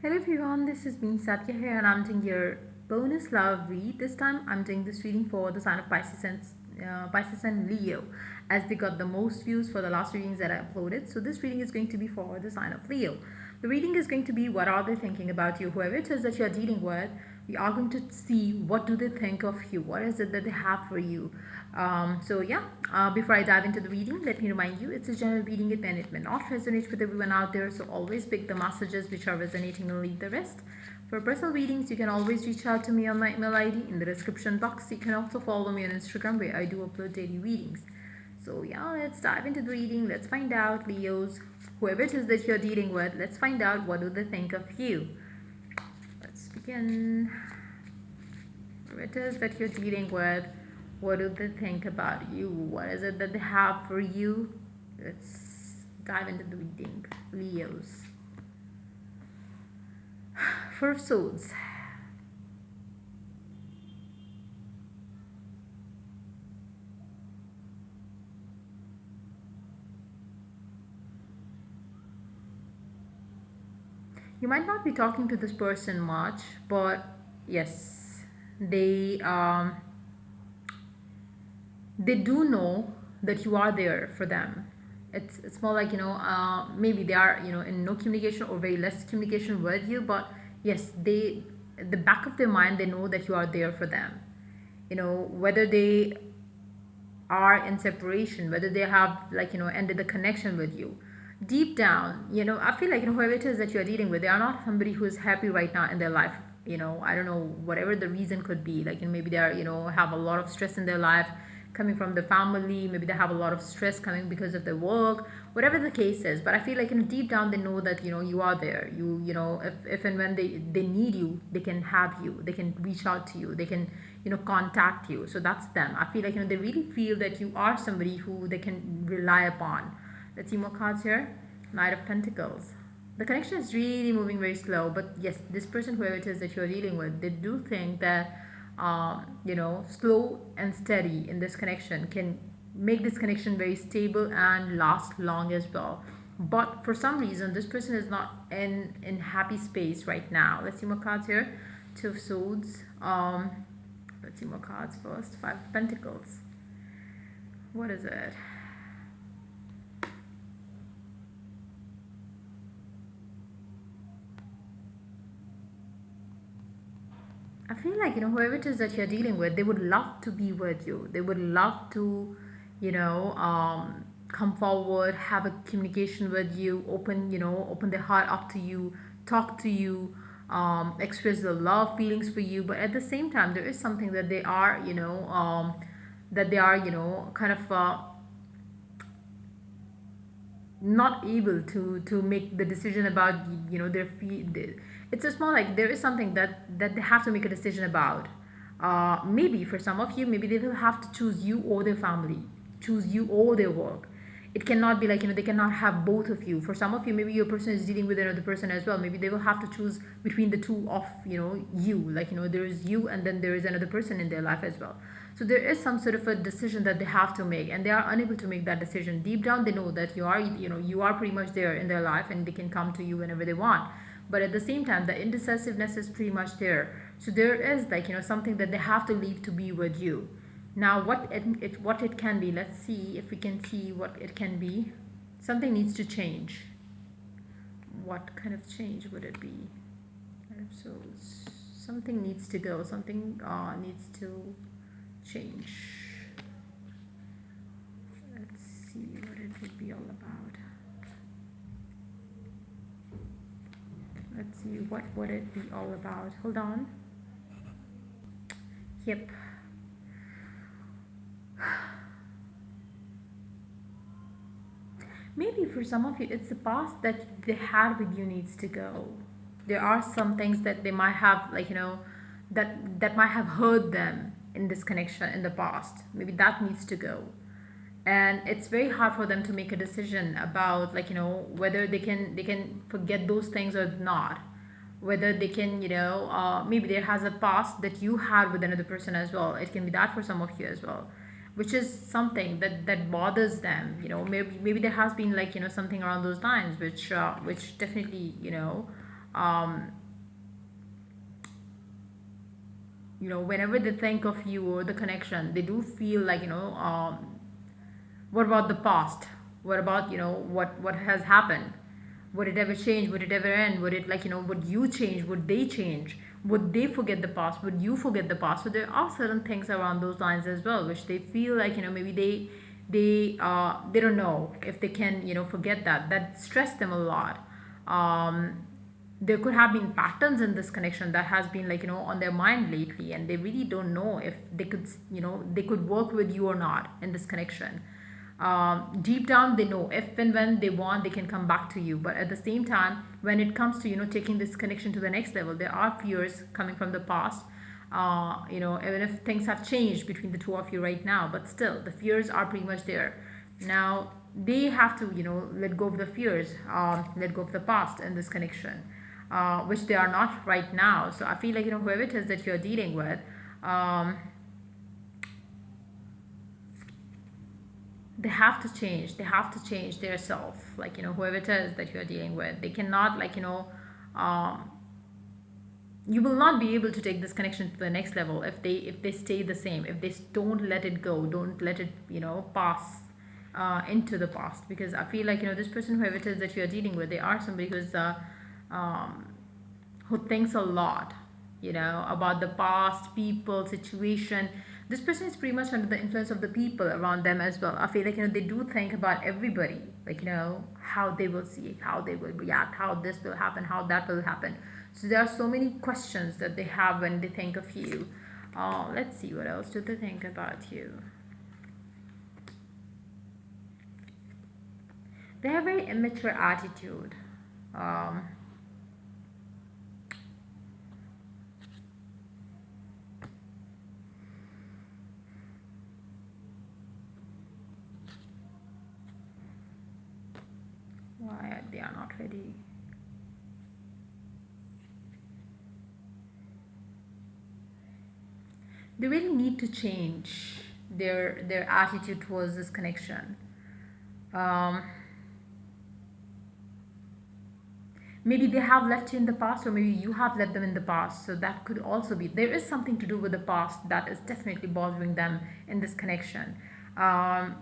Hello everyone, this is me Satya here and I'm doing your bonus love read. This time I'm doing this reading for the sign of Pisces and Leo, as they got the most views for the last readings that I uploaded. So this reading is going to be for the sign of Leo. The reading is going to be what are they thinking about you, whoever it is that you're dealing with. We are going to see what do they think of you, what is it that they have for you. Before I dive into the reading, let me remind you it's a general reading. It may not resonate with everyone out there, so always pick the messages which are resonating and leave the rest. For personal readings, you can always reach out to me on my email ID in the description box. You can also follow me on Instagram where I do upload daily readings. So yeah, let's dive into the reading. Let's find out, Leos, whoever it is that you're dealing with, let's find out what do they think of you. Let's begin. Whoever it is that you're dealing with, what do they think about you? What is it that they have for you? Let's dive into the reading. Leos. For Swords. You might not be talking to this person much, but yes, they do know that you are there for them. It's more like, maybe they are, in no communication or very less communication with you, but yes, they, at the back of their mind, they know that you are there for them. Whether they are in separation, whether they have, like, ended the connection with you, deep down, I feel like, whoever it is that you're dealing with, they are not somebody who is happy right now in their life. I don't know, whatever the reason could be, like, maybe they are, have a lot of stress in their life coming from the family, maybe they have a lot of stress coming because of their work, whatever the case is. But I feel like, deep down, they know that, you are there. If and when they need you, they can have you, they can reach out to you, they can, contact you. So that's them. I feel like, they really feel that you are somebody who they can rely upon. Let's see more cards here. Knight of Pentacles. The connection is really moving very slow, but yes, this person, whoever it is that you're dealing with, they do think that, slow and steady in this connection can make this connection very stable and last long as well. But for some reason, this person is not in happy space right now. Let's see more cards here. Two of Swords. Let's see more cards first. Five of Pentacles. What is it? I feel like, whoever it is that you're dealing with, they would love to be with you. They would love to, come forward, have a communication with you, open their heart up to you, talk to you, express the love feelings for you. But at the same time, there is something that they are, kind of not able to make the decision about, their it's just more like there is something that they have to make a decision about. Maybe for some of you, maybe they will have to choose you or their family, choose you or their work. It cannot be like, they cannot have both of you. For some of you, maybe your person is dealing with another person as well. Maybe they will have to choose between the two of, you, like, there is you and then there is another person in their life as well. So there is some sort of a decision that they have to make, and they are unable to make that decision. Deep down, they know that you are pretty much there in their life, and they can come to you whenever they want. But at the same time, the indecisiveness is pretty much there. So there is, like, something that they have to leave to be with you. Now, what it can be. Let's see if we can see what it can be. Something needs to change. What kind of change would it be? So something needs to go. Something needs to change. Let's see what it would be all about. Let's see what would it be all about. Hold on. Yep. Maybe for some of you, it's the past that they had with you needs to go. There are some things that they might have, like, that might have hurt them in this connection in the past. Maybe that needs to go. And it's very hard for them to make a decision about, like, whether they can forget those things or not, whether they can, maybe there has a past that you had with another person as well. It can be that for some of you as well, which is something that bothers them. Maybe there has been, like, something around those lines, which definitely, um, whenever they think of you or the connection, they do feel like, what about the past? What about, what has happened? Would it ever change? Would it ever end? Would it, like, would you change? Would they change? Would they forget the past? Would you forget the past? So there are certain things around those lines as well, which they feel like, maybe they don't know if they can, forget that stress them a lot. There could have been patterns in this connection that has been, like, on their mind lately, and they really don't know if they could, they could work with you or not in this connection. Deep down they know if and when they want, they can come back to you, but at the same time, when it comes to, taking this connection to the next level, there are fears coming from the past. Even if things have changed between the two of you right now, but still the fears are pretty much there. Now they have to, let go of the fears, let go of the past in this connection, which they are not right now. So I feel like, whoever it is that you're dealing with, um, they have to change. They have to change their self. Like, whoever it is that you're dealing with, they cannot, like, um, you will not be able to take this connection to the next level if they stay the same, if they don't let it go, don't let it, pass into the past. Because I feel like, this person, whoever it is that you're dealing with, they are somebody um, who thinks a lot, about the past, people, situation. This person is pretty much under the influence of the people around them as well. I feel like, they do think about everybody, like, how they will see, how they will react, how this will happen, how that will happen. So there are so many questions that they have when they think of you. Let's see, what else do they think about you? They have a very immature attitude. um, why they are not ready? They really need to change their attitude towards this connection. um, Maybe they have left you in the past, or maybe you have left them in the past. So that could also be, there is something to do with the past that is definitely bothering them in this connection. um,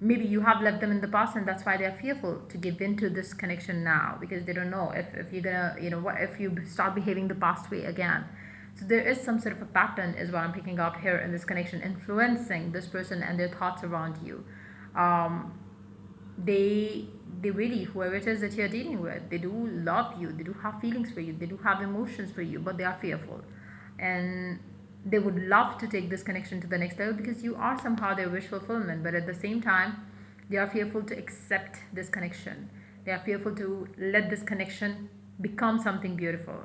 Maybe you have left them in the past, and that's why they're fearful to give in to this connection now, because they don't know if you're gonna, what if you start behaving the past way again. So there is some sort of a pattern, is what I'm picking up here in this connection, influencing this person and their thoughts around you. um, they they really, whoever it is that you're dealing with, they do love you, they do have feelings for you, they do have emotions for you, but they are fearful. And they would love to take this connection to the next level, because you are somehow their wish fulfillment, but at the same time they are fearful to accept this connection. They are fearful to let this connection become something beautiful.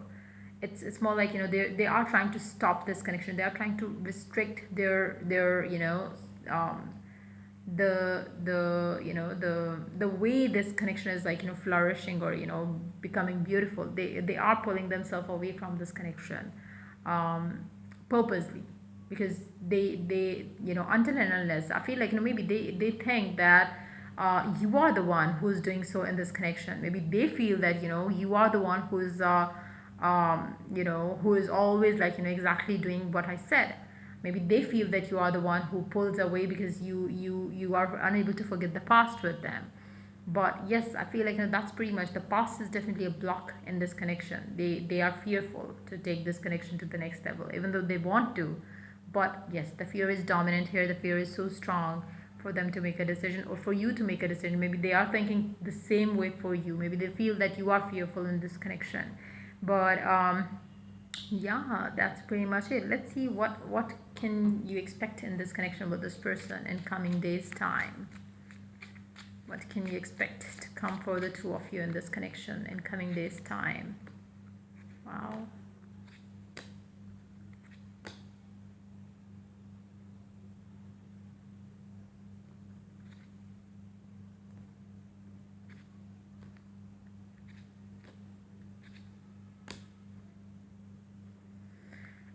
It's more like, they are trying to stop this connection, they are trying to restrict their um, the way this connection is, like, flourishing, or, becoming beautiful. They are pulling themselves away from this connection, um, purposely, because they until and unless, I feel like, maybe they think that you are the one who's doing so in this connection. Maybe they feel that, you are the one who's who is always, like, exactly doing what I said. Maybe they feel that you are the one who pulls away because you are unable to forget the past with them. But yes, I feel like, that's pretty much, the past is definitely a block in this connection. They are fearful to take this connection to the next level, even though they want to. But yes, the fear is dominant here. The fear is so strong for them to make a decision, or for you to make a decision. Maybe they are thinking the same way for you. Maybe they feel that you are fearful in this connection. But yeah, that's pretty much it. Let's see, what can you expect in this connection with this person in coming days time. What can you expect to come for the two of you in this connection in coming days time? Wow.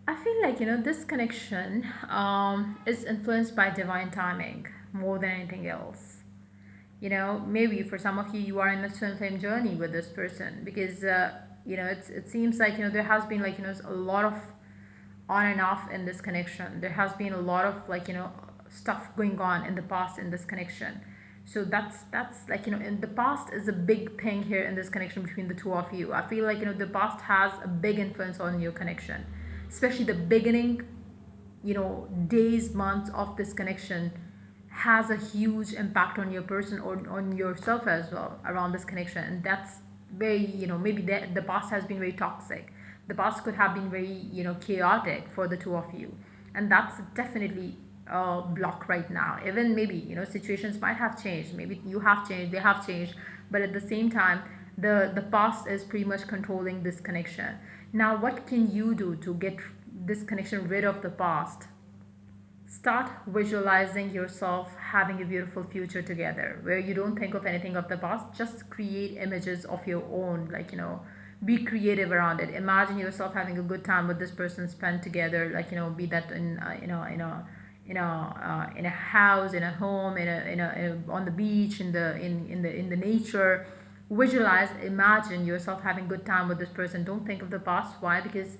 I feel like, this connection is influenced by divine timing more than anything else. Maybe for some of you, you are in a twin flame journey with this person, because it seems like there has been a lot of on and off in this connection. There has been a lot of stuff going on in the past in this connection. So that's in the past is a big thing here in this connection between the two of you. I feel like the past has a big influence on your connection, especially the beginning days, months of this connection has a huge impact on your person or on yourself as well around this connection. And that's very, maybe the past has been very toxic. The past could have been very, chaotic for the two of you. And that's definitely a block right now. Even maybe, situations might have changed. Maybe you have changed, they have changed. But at the same time, the past is pretty much controlling this connection. Now, what can you do to get this connection rid of the past? Start visualizing yourself having a beautiful future together where you don't think of anything of the past. Just create images of your own, be creative around it. Imagine yourself having a good time with this person, spent together, be that in a house, in a home, on the beach, in the nature. Visualize, imagine yourself having good time with this person. Don't think of the past. Why? Because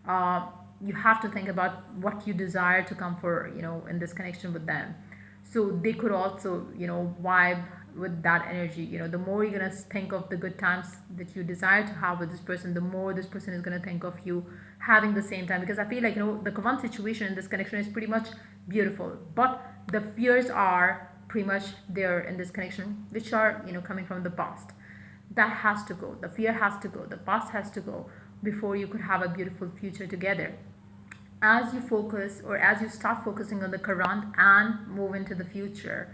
uh, you have to think about what you desire to come for, in this connection with them. So they could also, vibe with that energy. The more you're gonna think of the good times that you desire to have with this person, the more this person is gonna think of you having the same time. Because I feel like the current situation in this connection is pretty much beautiful, but the fears are pretty much there in this connection, which are coming from the past. That has to go. The fear has to go. The past has to go before you could have a beautiful future together. As you focus or as you start focusing on the current and move into the future,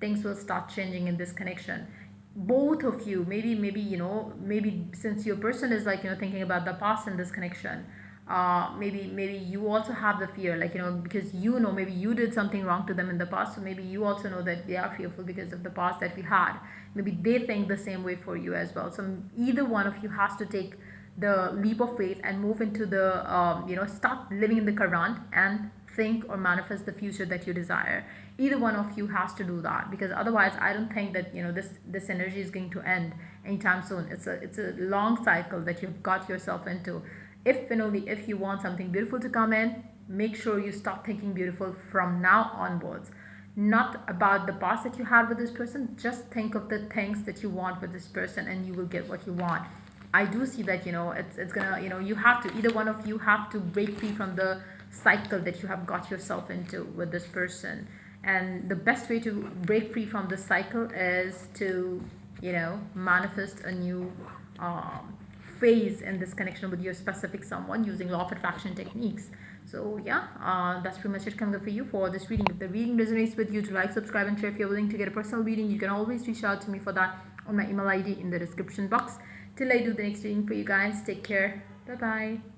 things will start changing in this connection. Both of you, maybe maybe since your person is thinking about the past in this connection, maybe you also have the fear, because maybe you did something wrong to them in the past, so maybe you also know that they are fearful because of the past that we had. Maybe they think the same way for you as well. So either one of you has to take the leap of faith and move into the start living in the current and think or manifest the future that you desire. Either one of you has to do that, because otherwise I don't think that this energy is going to end anytime soon. It's a long cycle that you've got yourself into. If and only if you want something beautiful to come in, make sure you start thinking beautiful from now onwards. Not about the past that you had with this person. Just think of the things that you want with this person and you will get what you want. I do see that it's gonna, you have to, either one of you have to break free from the cycle that you have got yourself into with this person. And the best way to break free from this cycle is to manifest a new phase in this connection with your specific someone using law of attraction techniques. So yeah, that's pretty much it coming up for you for this reading. If the reading resonates with you, to like, subscribe, and share. If you're willing to get a personal reading, you can always reach out to me for that on my email ID in the description box. Till I do the next reading for you guys, take care. Bye bye.